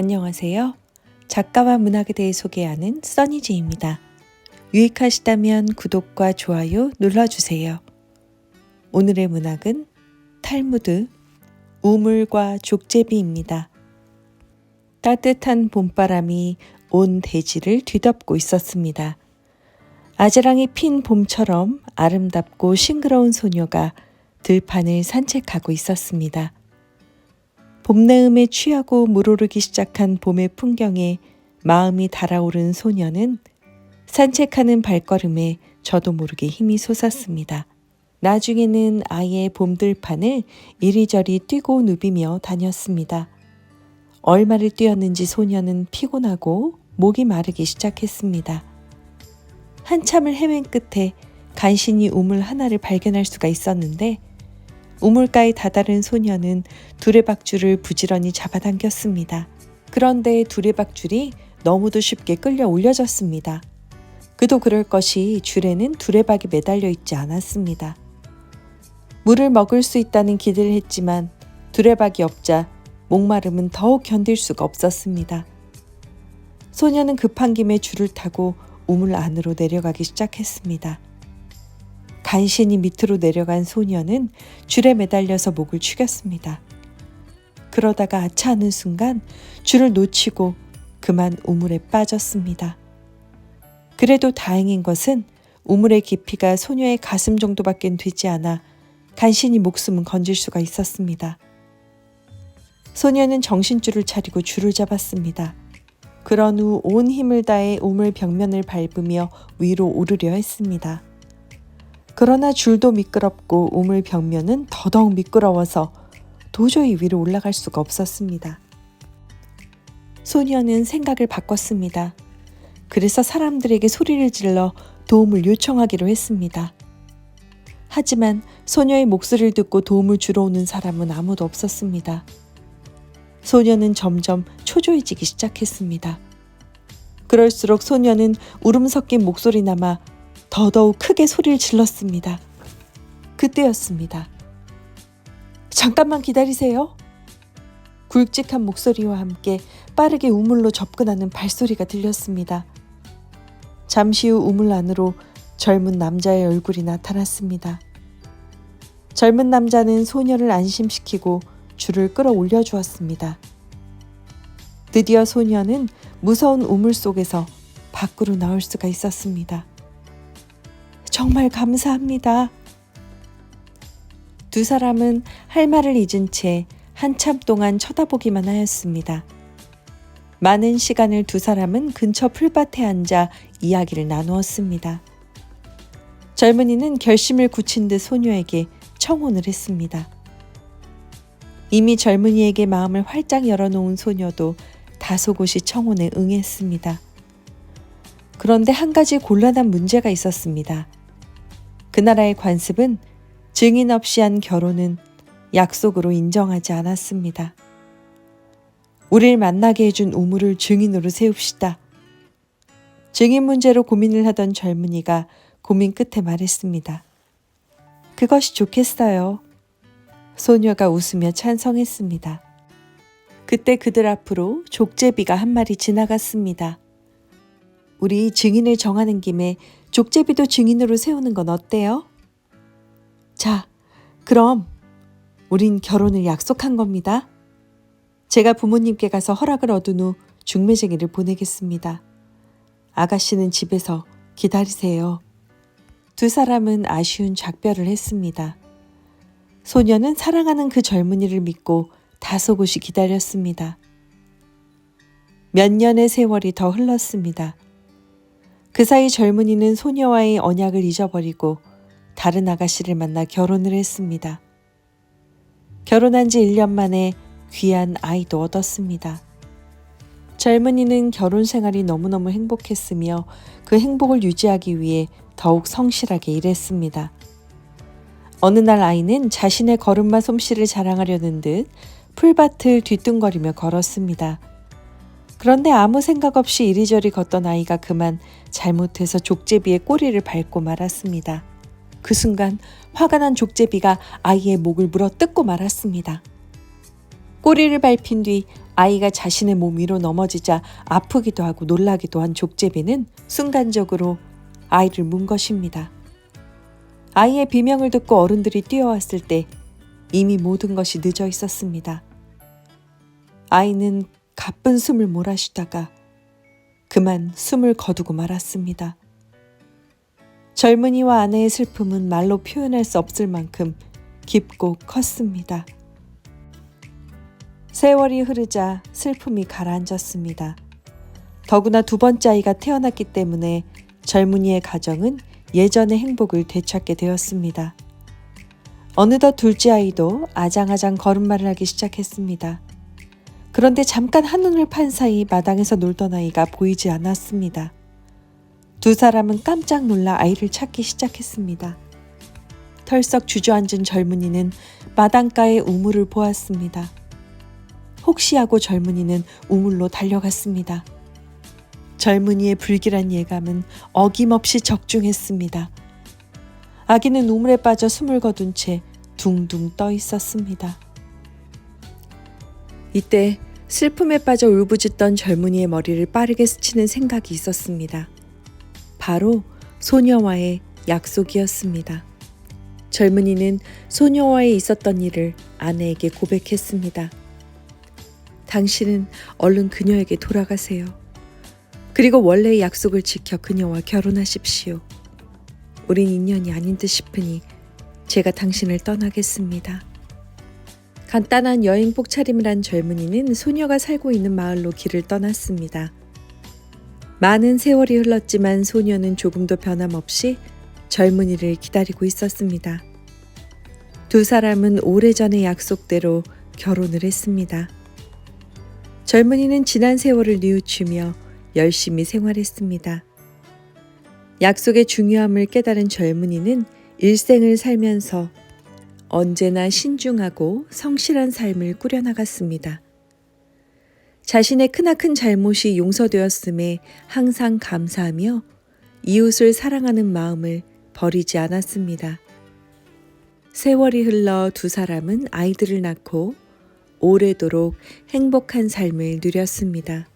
안녕하세요. 작가와 문학에 대해 소개하는 써니지입니다. 유익하시다면 구독과 좋아요 눌러주세요. 오늘의 문학은 탈무드, 우물과 족제비입니다. 따뜻한 봄바람이 온 대지를 뒤덮고 있었습니다. 아지랑이 핀 봄처럼 아름답고 싱그러운 소녀가 들판을 산책하고 있었습니다. 봄내음에 취하고 물오르기 시작한 봄의 풍경에 마음이 달아오른 소녀는 산책하는 발걸음에 저도 모르게 힘이 솟았습니다. 나중에는 아예 봄들판을 이리저리 뛰고 누비며 다녔습니다. 얼마를 뛰었는지 소녀는 피곤하고 목이 마르기 시작했습니다. 한참을 헤맨 끝에 간신히 우물 하나를 발견할 수가 있었는데 우물가에 다다른 소녀는 두레박줄을 부지런히 잡아당겼습니다. 그런데 두레박줄이 너무도 쉽게 끌려 올려졌습니다. 그도 그럴 것이 줄에는 두레박이 매달려 있지 않았습니다. 물을 먹을 수 있다는 기대를 했지만 두레박이 없자 목마름은 더욱 견딜 수가 없었습니다. 소녀는 급한 김에 줄을 타고 우물 안으로 내려가기 시작했습니다. 간신히 밑으로 내려간 소녀는 줄에 매달려서 목을 축였습니다. 그러다가 아차하는 순간 줄을 놓치고 그만 우물에 빠졌습니다. 그래도 다행인 것은 우물의 깊이가 소녀의 가슴 정도밖엔 되지 않아 간신히 목숨은 건질 수가 있었습니다. 소녀는 정신줄을 차리고 줄을 잡았습니다. 그런 후 온 힘을 다해 우물 벽면을 밟으며 위로 오르려 했습니다. 그러나 줄도 미끄럽고 우물 벽면은 더더욱 미끄러워서 도저히 위로 올라갈 수가 없었습니다. 소녀는 생각을 바꿨습니다. 그래서 사람들에게 소리를 질러 도움을 요청하기로 했습니다. 하지만 소녀의 목소리를 듣고 도움을 주러 오는 사람은 아무도 없었습니다. 소녀는 점점 초조해지기 시작했습니다. 그럴수록 소녀는 울음 섞인 목소리나마 더더욱 크게 소리를 질렀습니다. 그때였습니다. 잠깐만 기다리세요. 굵직한 목소리와 함께 빠르게 우물로 접근하는 발소리가 들렸습니다. 잠시 후 우물 안으로 젊은 남자의 얼굴이 나타났습니다. 젊은 남자는 소녀를 안심시키고 줄을 끌어올려 주었습니다. 드디어 소녀는 무서운 우물 속에서 밖으로 나올 수가 있었습니다. 정말 감사합니다. 두 사람은 할 말을 잊은 채 한참 동안 쳐다보기만 하였습니다. 많은 시간을 두 사람은 근처 풀밭에 앉아 이야기를 나누었습니다. 젊은이는 결심을 굳힌 듯 소녀에게 청혼을 했습니다. 이미 젊은이에게 마음을 활짝 열어놓은 소녀도 다소곳이 청혼에 응했습니다. 그런데 한 가지 곤란한 문제가 있었습니다. 그 나라의 관습은 증인 없이 한 결혼은 약속으로 인정하지 않았습니다. 우릴 만나게 해준 우물을 증인으로 세웁시다. 증인 문제로 고민을 하던 젊은이가 고민 끝에 말했습니다. 그것이 좋겠어요. 소녀가 웃으며 찬성했습니다. 그때 그들 앞으로 족제비가 한 마리 지나갔습니다. 우리 증인을 정하는 김에 족제비도 증인으로 세우는 건 어때요? 자, 그럼 우린 결혼을 약속한 겁니다. 제가 부모님께 가서 허락을 얻은 후 중매쟁이를 보내겠습니다. 아가씨는 집에서 기다리세요. 두 사람은 아쉬운 작별을 했습니다. 소녀는 사랑하는 그 젊은이를 믿고 다소곳이 기다렸습니다. 몇 년의 세월이 더 흘렀습니다. 그 사이 젊은이는 소녀와의 언약을 잊어버리고 다른 아가씨를 만나 결혼을 했습니다. 결혼한 지 1년 만에 귀한 아이도 얻었습니다. 젊은이는 결혼 생활이 너무너무 행복했으며 그 행복을 유지하기 위해 더욱 성실하게 일했습니다. 어느 날 아이는 자신의 걸음마 솜씨를 자랑하려는 듯 풀밭을 뒤뚱거리며 걸었습니다. 그런데 아무 생각 없이 이리저리 걷던 아이가 그만 잘못해서 족제비의 꼬리를 밟고 말았습니다. 그 순간 화가 난 족제비가 아이의 목을 물어 뜯고 말았습니다. 꼬리를 밟힌 뒤 아이가 자신의 몸 위로 넘어지자 아프기도 하고 놀라기도 한 족제비는 순간적으로 아이를 문 것입니다. 아이의 비명을 듣고 어른들이 뛰어왔을 때 이미 모든 것이 늦어 있었습니다. 아이는 가쁜 숨을 몰아쉬다가 그만 숨을 거두고 말았습니다. 젊은이와 아내의 슬픔은 말로 표현할 수 없을 만큼 깊고 컸습니다. 세월이 흐르자 슬픔이 가라앉았습니다. 더구나 두 번째 아이가 태어났기 때문에 젊은이의 가정은 예전의 행복을 되찾게 되었습니다. 어느덧 둘째 아이도 아장아장 걸음마를 하기 시작했습니다. 그런데 잠깐 한눈을 판 사이 마당에서 놀던 아이가 보이지 않았습니다. 두 사람은 깜짝 놀라 아이를 찾기 시작했습니다. 털썩 주저앉은 젊은이는 마당가의 우물을 보았습니다. 혹시 하고 젊은이는 우물로 달려갔습니다. 젊은이의 불길한 예감은 어김없이 적중했습니다. 아기는 우물에 빠져 숨을 거둔 채 둥둥 떠 있었습니다. 이때 슬픔에 빠져 울부짖던 젊은이의 머리를 빠르게 스치는 생각이 있었습니다. 바로 소녀와의 약속이었습니다. 젊은이는 소녀와의 있었던 일을 아내에게 고백했습니다. 당신은 얼른 그녀에게 돌아가세요. 그리고 원래의 약속을 지켜 그녀와 결혼하십시오. 우린 인연이 아닌 듯 싶으니 제가 당신을 떠나겠습니다. 간단한 여행복 차림을 한 젊은이는 소녀가 살고 있는 마을로 길을 떠났습니다. 많은 세월이 흘렀지만 소녀는 조금도 변함없이 젊은이를 기다리고 있었습니다. 두 사람은 오래전의 약속대로 결혼을 했습니다. 젊은이는 지난 세월을 뉘우치며 열심히 생활했습니다. 약속의 중요함을 깨달은 젊은이는 일생을 살면서 언제나 신중하고 성실한 삶을 꾸려나갔습니다. 자신의 크나큰 잘못이 용서되었음에 항상 감사하며 이웃을 사랑하는 마음을 버리지 않았습니다. 세월이 흘러 두 사람은 아이들을 낳고 오래도록 행복한 삶을 누렸습니다.